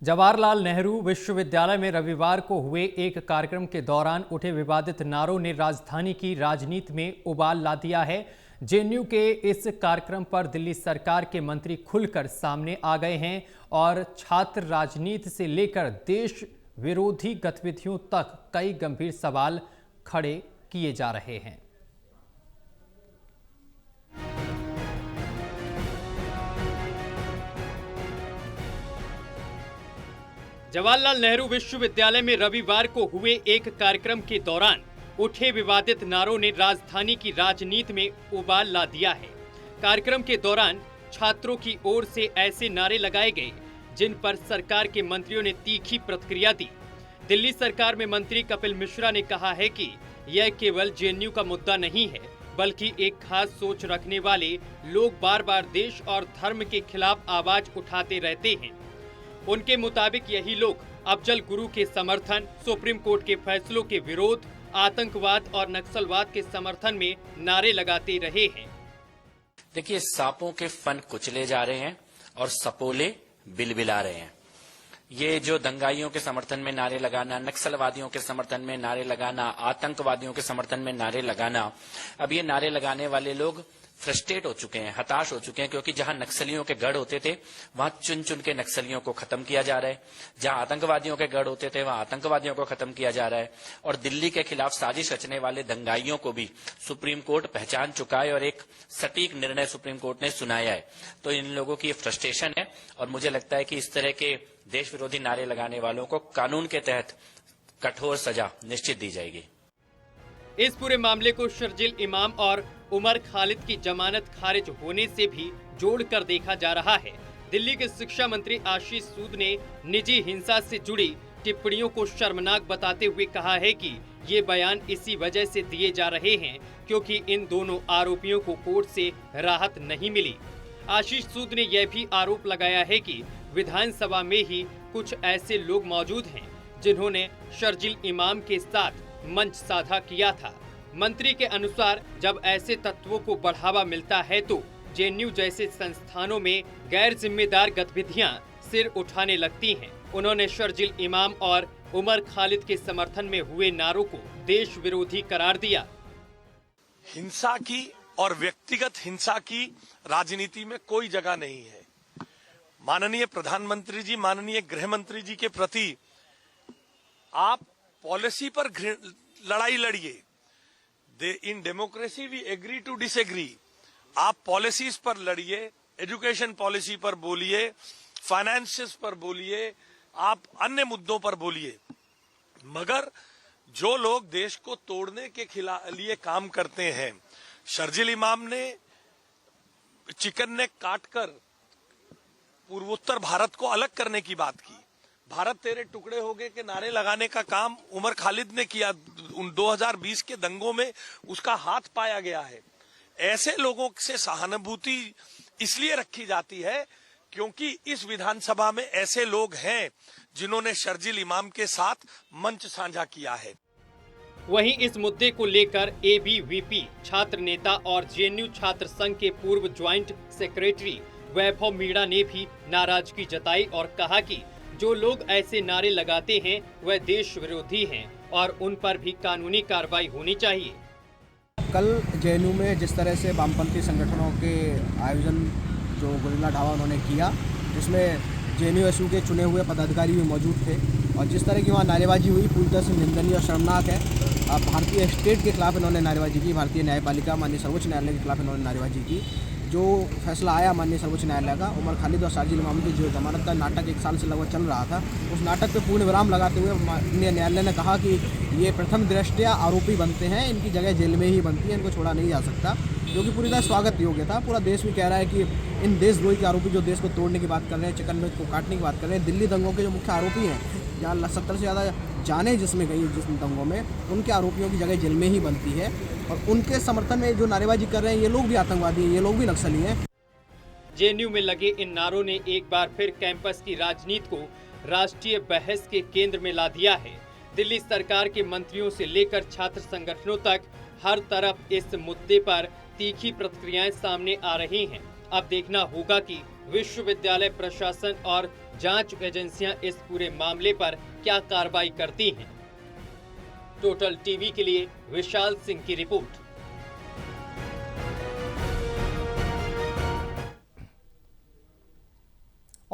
जवाहरलाल नेहरू विश्वविद्यालय में रविवार को हुए एक कार्यक्रम के दौरान उठे विवादित नारों ने राजधानी की राजनीति में उबाल ला दिया है। जेएनयू के इस कार्यक्रम पर दिल्ली सरकार के मंत्री खुलकर सामने आ गए हैं और छात्र राजनीति से लेकर देश विरोधी गतिविधियों तक कई गंभीर सवाल खड़े किए जा रहे हैं। जवाहरलाल नेहरू विश्वविद्यालय में रविवार को हुए एक कार्यक्रम के दौरान उठे विवादित नारों ने राजधानी की राजनीति में उबाल ला दिया है। कार्यक्रम के दौरान छात्रों की ओर से ऐसे नारे लगाए गए जिन पर सरकार के मंत्रियों ने तीखी प्रतिक्रिया दी। दिल्ली सरकार में मंत्री कपिल मिश्रा ने कहा है कि यह केवल जेएनयू का मुद्दा नहीं है, बल्कि एक खास सोच रखने वाले लोग बार बार देश और धर्म के खिलाफ आवाज उठाते रहते हैं। उनके मुताबिक यही लोग अफजल गुरु के समर्थन, सुप्रीम कोर्ट के फैसलों के विरोध, आतंकवाद और नक्सलवाद के समर्थन में नारे लगाते रहे हैं। देखिए, सांपों के फन कुचले जा रहे हैं और सपोले बिलबिला रहे हैं। ये जो दंगाइयों के समर्थन में नारे लगाना, नक्सलवादियों के समर्थन में नारे लगाना, आतंकवादियों के समर्थन में नारे लगाना, अब ये नारे लगाने वाले लोग फ्रस्ट्रेट हो चुके हैं, हताश हो चुके हैं, क्योंकि जहां नक्सलियों के गढ़ होते थे वहां चुन चुन के नक्सलियों को खत्म किया जा रहा है, जहां आतंकवादियों के गढ़ होते थे वहां आतंकवादियों को खत्म किया जा रहा है, और दिल्ली के खिलाफ साजिश रचने वाले दंगाइयों को भी सुप्रीम कोर्ट पहचान चुका है और एक सटीक निर्णय सुप्रीम कोर्ट ने सुनाया है। तो इन लोगों की फ्रस्ट्रेशन है और मुझे लगता है कि इस तरह के देश विरोधी नारे लगाने वालों को कानून के तहत कठोर सजा निश्चित दी जाएगी। इस पूरे मामले को शर्जील इमाम और उमर खालिद की जमानत खारिज होने से भी जोड़कर देखा जा रहा है। दिल्ली के शिक्षा मंत्री आशीष सूद ने निजी हिंसा से जुड़ी टिप्पणियों को शर्मनाक बताते हुए कहा है कि ये बयान इसी वजह से दिए जा रहे हैं क्योंकि इन दोनों आरोपियों को कोर्ट से राहत नहीं मिली। आशीष सूद ने यह भी आरोप लगाया है कि विधानसभा में ही कुछ ऐसे लोग मौजूद हैं जिन्होंने शर्जील इमाम के साथ मंच साझा किया था। मंत्री के अनुसार जब ऐसे तत्वों को बढ़ावा मिलता है तो जेएनयू जैसे संस्थानों में गैर जिम्मेदार गतिविधियां सिर उठाने लगती हैं। उन्होंने शर्जील इमाम और उमर खालिद के समर्थन में हुए नारों को देश विरोधी करार दिया। हिंसा की और व्यक्तिगत हिंसा की राजनीति में कोई जगह नहीं है। माननीय प्रधानमंत्री जी, माननीय गृह मंत्री जी के प्रति आप पॉलिसी पर लड़ाई लड़िए। In democracy we agree to disagree. आप पॉलिसीज पर लड़िए, एजुकेशन पॉलिसी पर बोलिए, फाइनेंसेस पर बोलिए, आप अन्य मुद्दों पर बोलिए, मगर जो लोग देश को तोड़ने के लिए काम करते हैं, शर्जील इमाम ने चिकन नेक काटकर पूर्वोत्तर भारत को अलग करने की बात की। भारत तेरे टुकड़े हो गए के नारे लगाने का काम उमर खालिद ने किया। 2020 के दंगों में उसका हाथ पाया गया है। ऐसे लोगों से सहानुभूति इसलिए रखी जाती है क्योंकि इस विधानसभा में ऐसे लोग हैं जिन्होंने शर्जील इमाम के साथ मंच साझा किया है। वहीं इस मुद्दे को लेकर एबीवीपी छात्र नेता और जेएनयू छात्र संघ के पूर्व ज्वाइंट सेक्रेटरी वैभव मीणा ने भी नाराजगी जताई और कहा कि जो लोग ऐसे नारे लगाते हैं वह देश विरोधी हैं और उन पर भी कानूनी कार्रवाई होनी चाहिए। कल जेएनयू में जिस तरह से वामपंथी संगठनों के आयोजन जो गोरिल्ला ढाबा उन्होंने किया, जिसमें जेएनयू के चुने हुए पदाधिकारी भी मौजूद थे, और जिस तरह की वहाँ नारेबाजी हुई पूरी तरह से निंदनीय और शर्मनाक है। भारतीय स्टेट के खिलाफ इन्होंने नारेबाजी की, भारतीय न्यायपालिका माननीय सर्वोच्च न्यायालय के खिलाफ इन्होंने नारेबाजी की। जो फैसला आया माननीय सर्वोच्च न्यायालय का, उमर खालिद और शर्जील इमाम की जो जमानत का नाटक 1 साल से लगभग चल रहा था, उस नाटक पे पूर्ण विराम लगाते हुए माननीय न्यायालय ने कहा कि ये प्रथम दृष्टया आरोपी बनते हैं, इनकी जगह जेल में ही बनती है, इनको छोड़ा नहीं जा सकता, जो कि पूरी तरह स्वागत योग्य था। पूरा देश भी कह रहा है कि इन देशद्रोही के आरोपी जो देश को तोड़ने की बात कर रहे हैं, चिकन नेक को काटने की बात कर रहे हैं, दिल्ली दंगों के जो मुख्य आरोपी हैं, जहाँ 70 से ज़्यादा जाने जिसमें गई जिस दंगों में, उनके आरोपियों की जगह जेल में ही बनती है। और उनके समर्थन में जो नारेबाजी कर रहे हैं ये लोग भी आतंकवादी हैं, ये लोग भी नक्सली हैं। जेएनयू में लगे इन नारों ने एक बार फिर कैंपस की राजनीति को राष्ट्रीय बहस के केंद्र में ला दिया है। दिल्ली सरकार के मंत्रियों से लेकर छात्र संगठनों तक हर तरफ इस मुद्दे पर तीखी प्रतिक्रियाएं सामने आ रही हैं। अब देखना होगा कि विश्वविद्यालय प्रशासन और जांच एजेंसियां इस पूरे मामले पर क्या कार्रवाई करती हैं। टोटल टीवी के लिए विशाल सिंह की रिपोर्ट।